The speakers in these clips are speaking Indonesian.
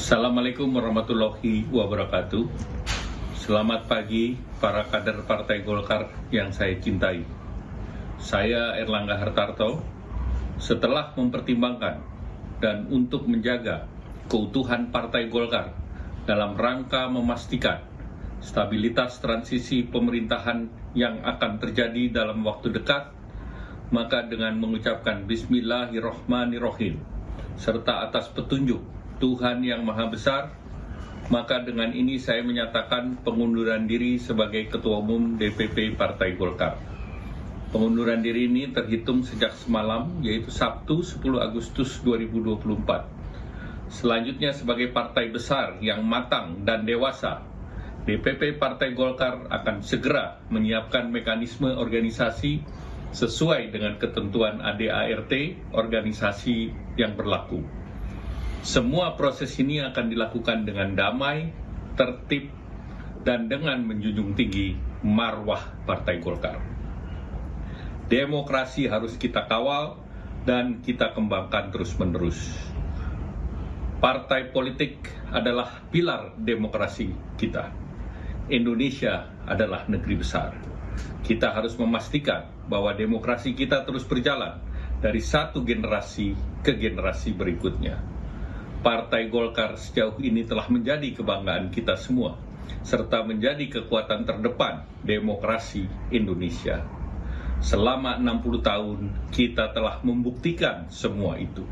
Assalamualaikum warahmatullahi wabarakatuh. Selamat pagi para kader Partai Golkar yang saya cintai. Saya Erlangga Hartarto. Setelah mempertimbangkan dan untuk menjaga keutuhan Partai Golkar dalam rangka memastikan stabilitas transisi pemerintahan yang akan terjadi dalam waktu dekat, maka dengan mengucapkan Bismillahirrohmanirrohim serta atas petunjuk Tuhan yang Maha Besar, maka dengan ini saya menyatakan pengunduran diri sebagai Ketua Umum DPP Partai Golkar. Pengunduran diri ini terhitung sejak semalam, yaitu Sabtu 10 Agustus 2024. Selanjutnya sebagai partai besar yang matang dan dewasa, DPP Partai Golkar akan segera menyiapkan mekanisme organisasi sesuai dengan ketentuan ADART organisasi yang berlaku. Semua proses ini akan dilakukan dengan damai, tertib, dan dengan menjunjung tinggi marwah Partai Golkar. Demokrasi harus kita kawal dan kita kembangkan terus-menerus. Partai politik adalah pilar demokrasi kita. Indonesia adalah negeri besar. Kita harus memastikan bahwa demokrasi kita terus berjalan dari satu generasi ke generasi berikutnya. Partai Golkar sejauh ini telah menjadi kebanggaan kita semua, serta menjadi kekuatan terdepan demokrasi Indonesia. Selama 60 tahun, kita telah membuktikan semua itu.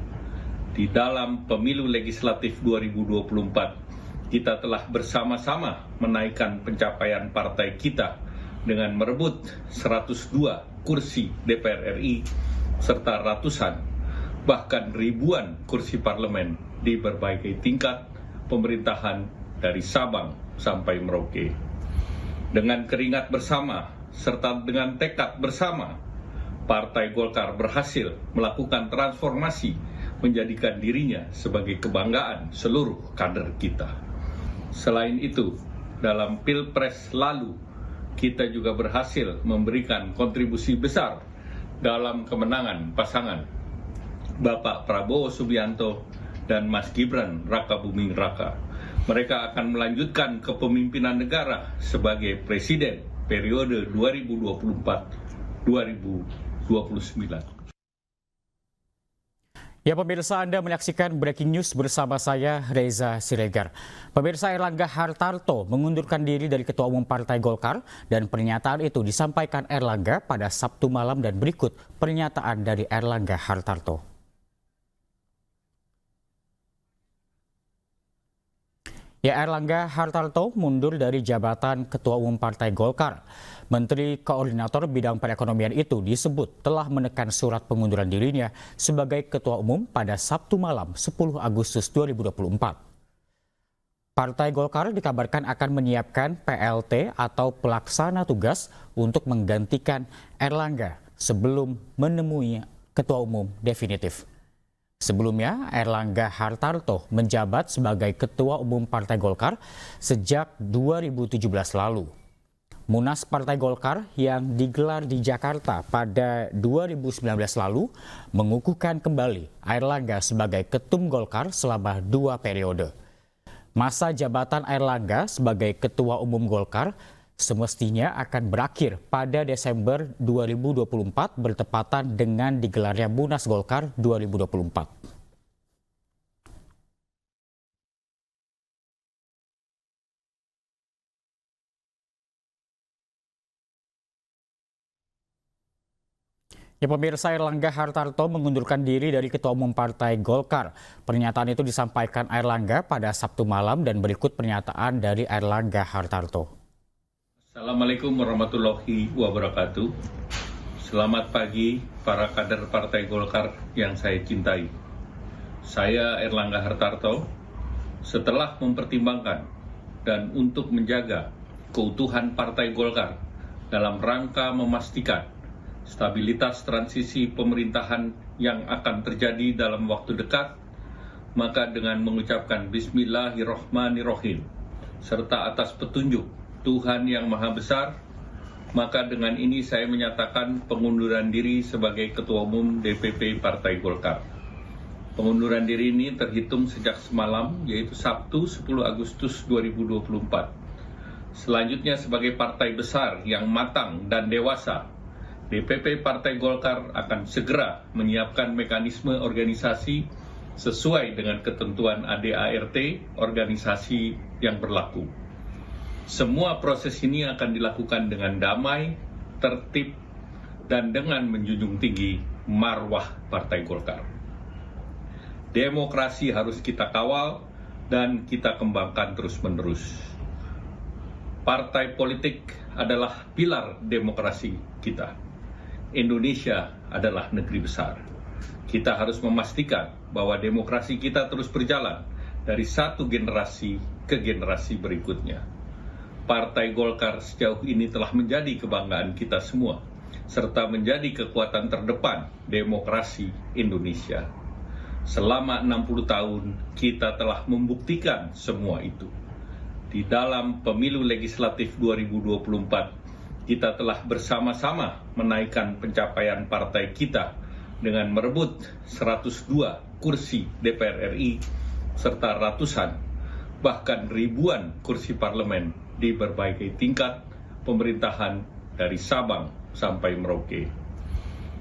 Di dalam pemilu legislatif 2024, kita telah bersama-sama menaikkan pencapaian partai kita dengan merebut 102 kursi DPR RI, serta ratusan, bahkan ribuan kursi parlemen di berbagai tingkat pemerintahan dari Sabang sampai Merauke. Dengan keringat bersama serta dengan tekad bersama, Partai Golkar berhasil melakukan transformasi menjadikan dirinya sebagai kebanggaan seluruh kader kita. Selain itu, dalam Pilpres lalu, kita juga berhasil memberikan kontribusi besar dalam kemenangan pasangan Bapak Prabowo Subianto dan Mas Gibran Rakabuming Raka. Mereka akan melanjutkan kepemimpinan negara sebagai presiden periode 2024-2029. Ya pemirsa, Anda menyaksikan Breaking News bersama saya, Reza Siregar. Pemirsa, Erlangga Hartarto mengundurkan diri dari Ketua Umum Partai Golkar dan pernyataan itu disampaikan Erlangga pada Sabtu malam dan berikut pernyataan dari Erlangga Hartarto. Ya, Erlangga Hartarto mundur dari jabatan Ketua Umum Partai Golkar. Menteri Koordinator Bidang Perekonomian itu disebut telah menekan surat pengunduran dirinya sebagai Ketua Umum pada Sabtu malam 10 Agustus 2024. Partai Golkar dikabarkan akan menyiapkan PLT atau pelaksana tugas untuk menggantikan Erlangga sebelum menemui Ketua Umum definitif. Sebelumnya, Erlangga Hartarto menjabat sebagai Ketua Umum Partai Golkar sejak 2017 lalu. Munas Partai Golkar yang digelar di Jakarta pada 2019 lalu mengukuhkan kembali Erlangga sebagai Ketum Golkar selama 2 periode. Masa jabatan Erlangga sebagai Ketua Umum Golkar semestinya akan berakhir pada Desember 2024 bertepatan dengan digelarnya Munas Golkar 2024. Ya pemirsa, Erlangga Hartarto mengundurkan diri dari Ketua Umum Partai Golkar. Pernyataan itu disampaikan Erlangga pada Sabtu malam dan berikut pernyataan dari Erlangga Hartarto. Assalamualaikum warahmatullahi wabarakatuh. Selamat pagi para kader Partai Golkar yang saya cintai. Saya Erlangga Hartarto. Setelah mempertimbangkan dan untuk menjaga keutuhan Partai Golkar dalam rangka memastikan stabilitas transisi pemerintahan yang akan terjadi dalam waktu dekat, maka dengan mengucapkan Bismillahirrohmanirrohim serta atas petunjuk Tuhan yang Maha Besar, maka dengan ini saya menyatakan pengunduran diri sebagai Ketua Umum DPP Partai Golkar. Pengunduran diri ini terhitung sejak semalam, yaitu Sabtu 10 Agustus 2024. Selanjutnya sebagai partai besar yang matang dan dewasa, DPP Partai Golkar akan segera menyiapkan mekanisme organisasi sesuai dengan ketentuan ADART organisasi yang berlaku. Semua proses ini akan dilakukan dengan damai, tertib, dan dengan menjunjung tinggi marwah Partai Golkar. Demokrasi harus kita kawal dan kita kembangkan terus-menerus. Partai politik adalah pilar demokrasi kita. Indonesia adalah negeri besar. Kita harus memastikan bahwa demokrasi kita terus berjalan dari satu generasi ke generasi berikutnya. Partai Golkar sejauh ini telah menjadi kebanggaan kita semua, serta menjadi kekuatan terdepan demokrasi Indonesia. Selama 60 tahun, kita telah membuktikan semua itu. Di dalam pemilu legislatif 2024, kita telah bersama-sama menaikkan pencapaian partai kita dengan merebut 102 kursi DPR RI, serta ratusan, bahkan ribuan kursi parlemen di berbagai tingkat pemerintahan dari Sabang sampai Merauke.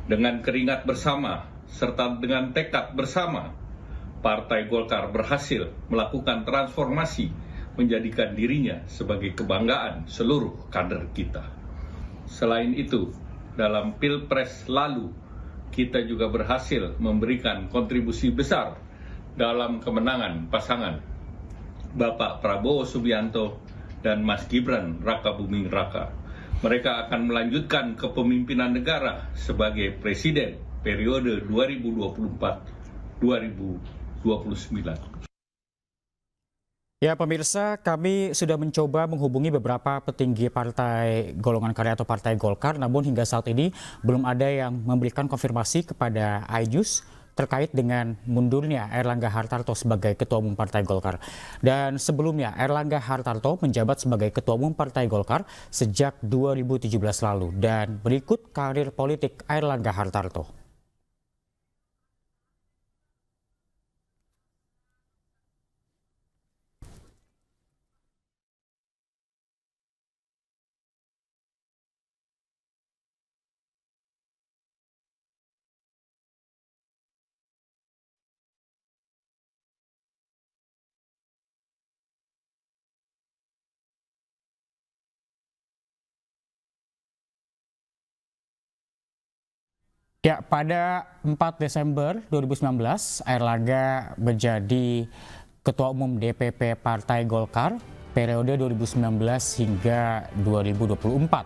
Dengan keringat bersama, serta dengan tekad bersama, Partai Golkar berhasil melakukan transformasi menjadikan dirinya sebagai kebanggaan seluruh kader kita. Selain itu, dalam Pilpres lalu, kita juga berhasil memberikan kontribusi besar dalam kemenangan pasangan Bapak Prabowo Subianto dan Mas Gibran Rakabuming Raka. Mereka akan melanjutkan kepemimpinan negara sebagai presiden periode 2024-2029. Ya pemirsa, kami sudah mencoba menghubungi beberapa petinggi Partai Golongan Karya atau Partai Golkar, namun hingga saat ini belum ada yang memberikan konfirmasi kepada iNews terkait dengan mundurnya Airlangga Hartarto sebagai Ketua Umum Partai Golkar. Dan sebelumnya Airlangga Hartarto menjabat sebagai Ketua Umum Partai Golkar sejak 2017 lalu. Dan berikut karir politik Airlangga Hartarto. Ya, pada 4 Desember 2019, Airlangga menjadi Ketua Umum DPP Partai Golkar periode 2019 hingga 2024.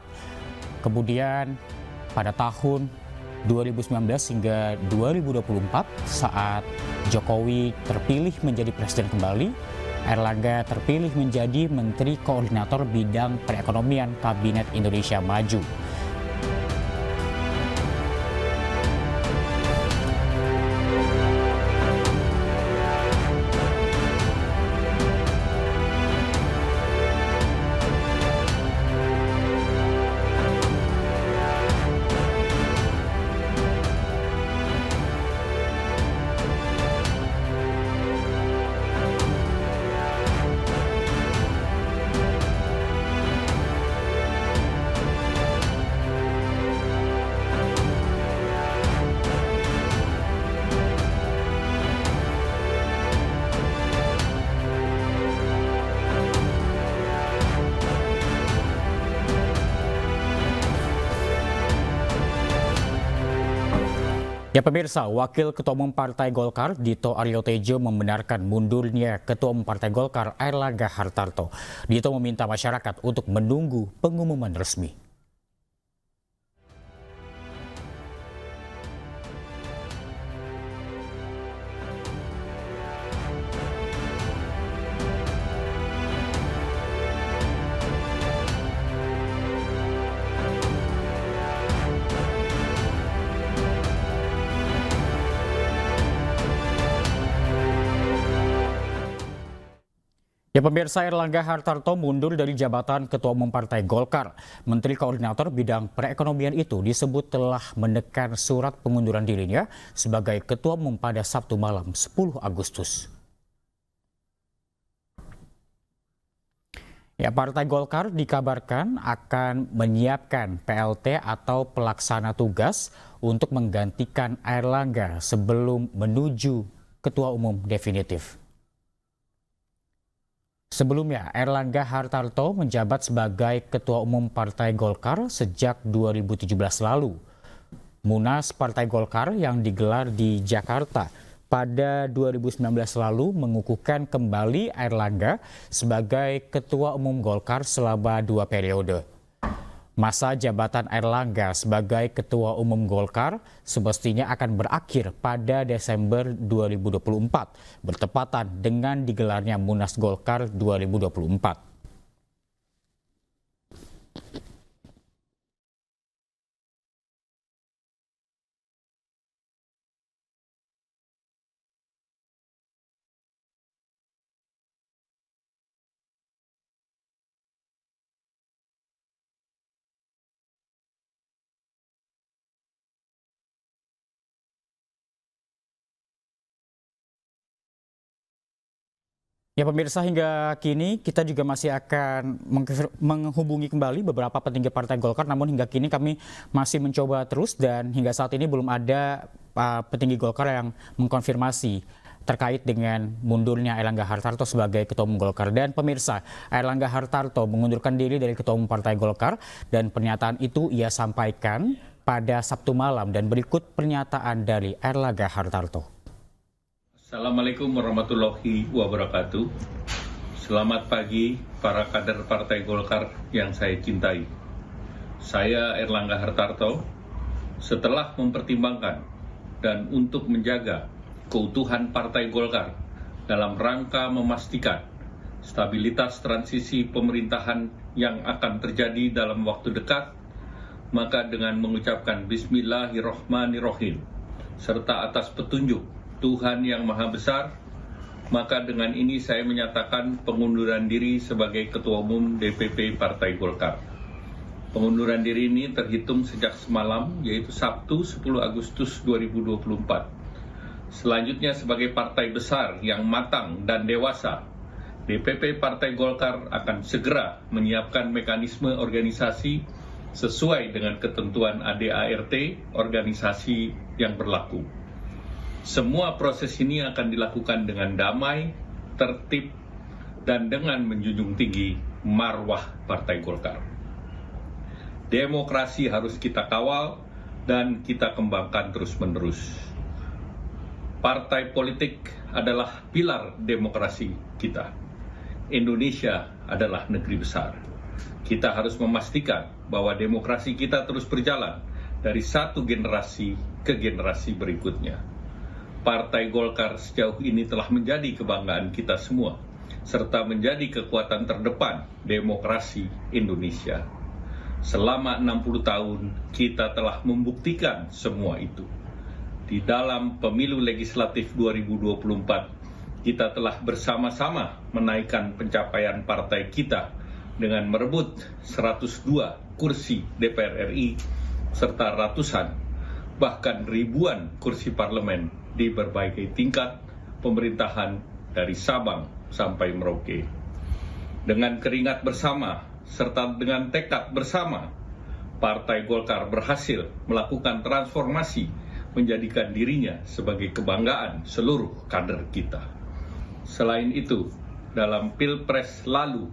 Kemudian pada tahun 2019 hingga 2024 saat Jokowi terpilih menjadi presiden kembali, Airlangga terpilih menjadi Menteri Koordinator Bidang Perekonomian Kabinet Indonesia Maju. Ya pemirsa, Wakil Ketua Umum Partai Golkar Dito Aryo Tejo membenarkan mundurnya Ketua Umum Partai Golkar Airlangga Hartarto. Dito meminta masyarakat untuk menunggu pengumuman resmi. Ya, pemirsa, Airlangga Hartarto mundur dari jabatan Ketua Umum Partai Golkar. Menteri Koordinator Bidang Perekonomian itu disebut telah menekan surat pengunduran dirinya sebagai Ketua Umum pada Sabtu malam 10 Agustus. Ya, Partai Golkar dikabarkan akan menyiapkan PLT atau pelaksana tugas untuk menggantikan Airlangga sebelum menuju Ketua Umum definitif. Sebelumnya, Airlangga Hartarto menjabat sebagai Ketua Umum Partai Golkar sejak 2017 lalu. Munas Partai Golkar yang digelar di Jakarta pada 2019 lalu mengukuhkan kembali Airlangga sebagai Ketua Umum Golkar selama 2 periode. Masa jabatan Airlangga sebagai Ketua Umum Golkar semestinya akan berakhir pada Desember 2024, bertepatan dengan digelarnya Munas Golkar 2024. Ya, pemirsa, hingga kini kita juga masih akan menghubungi kembali beberapa petinggi Partai Golkar, namun hingga kini kami masih mencoba terus dan hingga saat ini belum ada petinggi Golkar yang mengkonfirmasi terkait dengan mundurnya Airlangga Hartarto sebagai Ketua Umum Golkar. Dan pemirsa, Airlangga Hartarto mengundurkan diri dari Ketua Umum Partai Golkar dan pernyataan itu ia sampaikan pada Sabtu malam dan berikut pernyataan dari Airlangga Hartarto. Assalamualaikum warahmatullahi wabarakatuh. Selamat pagi para kader Partai Golkar yang saya cintai. Saya Airlangga Hartarto, setelah mempertimbangkan dan untuk menjaga keutuhan Partai Golkar dalam rangka memastikan stabilitas transisi pemerintahan yang akan terjadi dalam waktu dekat, maka dengan mengucapkan Bismillahirrahmanirrahim serta atas petunjuk Tuhan yang Maha Besar, maka dengan ini saya menyatakan pengunduran diri sebagai Ketua Umum DPP Partai Golkar. Pengunduran diri ini terhitung sejak semalam, yaitu Sabtu 10 Agustus 2024. Selanjutnya sebagai partai besar yang matang dan dewasa, DPP Partai Golkar akan segera menyiapkan mekanisme organisasi sesuai dengan ketentuan ADART organisasi yang berlaku. Semua proses ini akan dilakukan dengan damai, tertib, dan dengan menjunjung tinggi marwah Partai Golkar. Demokrasi harus kita kawal dan kita kembangkan terus-menerus. Partai politik adalah pilar demokrasi kita. Indonesia adalah negeri besar. Kita harus memastikan bahwa demokrasi kita terus berjalan dari satu generasi ke generasi berikutnya. Partai Golkar sejauh ini telah menjadi kebanggaan kita semua, serta menjadi kekuatan terdepan demokrasi Indonesia. Selama 60 tahun, kita telah membuktikan semua itu. Di dalam pemilu legislatif 2024, kita telah bersama-sama menaikkan pencapaian partai kita dengan merebut 102 kursi DPR RI, serta ratusan, bahkan ribuan kursi parlemen di berbagai tingkat pemerintahan dari Sabang sampai Merauke. Dengan keringat bersama serta dengan tekad bersama, Partai Golkar berhasil melakukan transformasi menjadikan dirinya sebagai kebanggaan seluruh kader kita. Selain itu, dalam Pilpres lalu,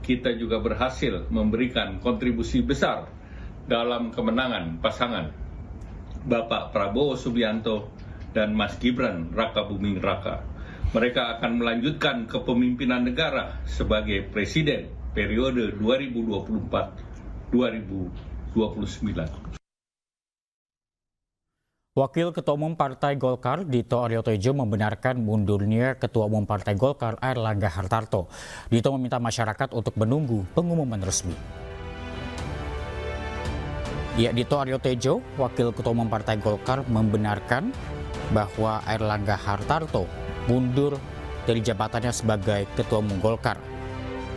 kita juga berhasil memberikan kontribusi besar dalam kemenangan pasangan Bapak Prabowo Subianto dan Mas Gibran Rakabuming Raka. Mereka akan melanjutkan kepemimpinan negara sebagai presiden periode 2024-2029. Wakil Ketua Umum Partai Golkar Dito Aryo Tejo membenarkan mundurnya Ketua Umum Partai Golkar Airlangga Hartarto. Dito meminta masyarakat untuk menunggu pengumuman resmi. Ya, Dito Aryo Tejo, Wakil Ketua Umum Partai Golkar, membenarkan bahwa Airlangga Hartarto mundur dari jabatannya sebagai Ketua Umum Golkar.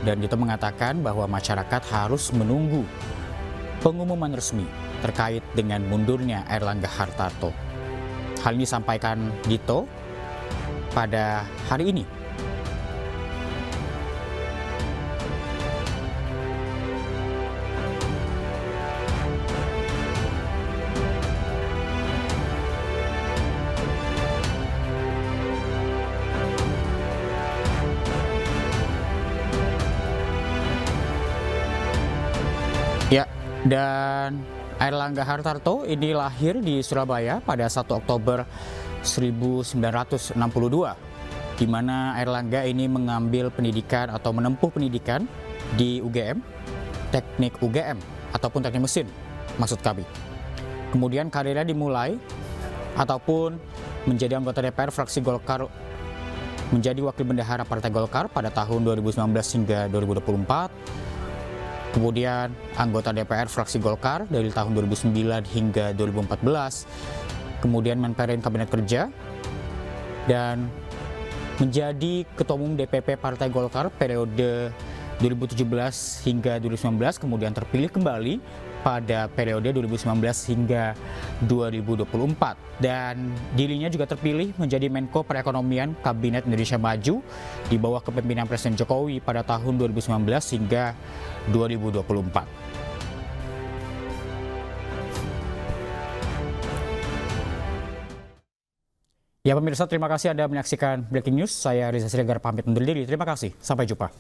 Dan Dito mengatakan bahwa masyarakat harus menunggu pengumuman resmi terkait dengan mundurnya Airlangga Hartarto. Hal ini disampaikan Dito pada hari ini. Ya, dan Airlangga Hartarto ini lahir di Surabaya pada 1 Oktober 1962, di mana Airlangga ini mengambil pendidikan atau menempuh pendidikan di UGM, teknik UGM ataupun teknik mesin, maksud kami. Kemudian karirnya dimulai ataupun menjadi anggota DPR fraksi Golkar, menjadi wakil bendahara Partai Golkar pada tahun 2019 hingga 2024. Kemudian anggota DPR fraksi Golkar dari tahun 2009 hingga 2014, kemudian Menperin Kabinet Kerja, dan menjadi Ketua Umum DPP Partai Golkar periode 2017 hingga 2019, kemudian terpilih kembali pada periode 2019 hingga 2024. Dan dirinya juga terpilih menjadi Menko Perekonomian Kabinet Indonesia Maju di bawah kepemimpinan Presiden Jokowi pada tahun 2019 hingga 2024. Ya pemirsa, terima kasih Anda menyaksikan Breaking News. Saya Riza Siregar pamit undur diri. Terima kasih. Sampai jumpa.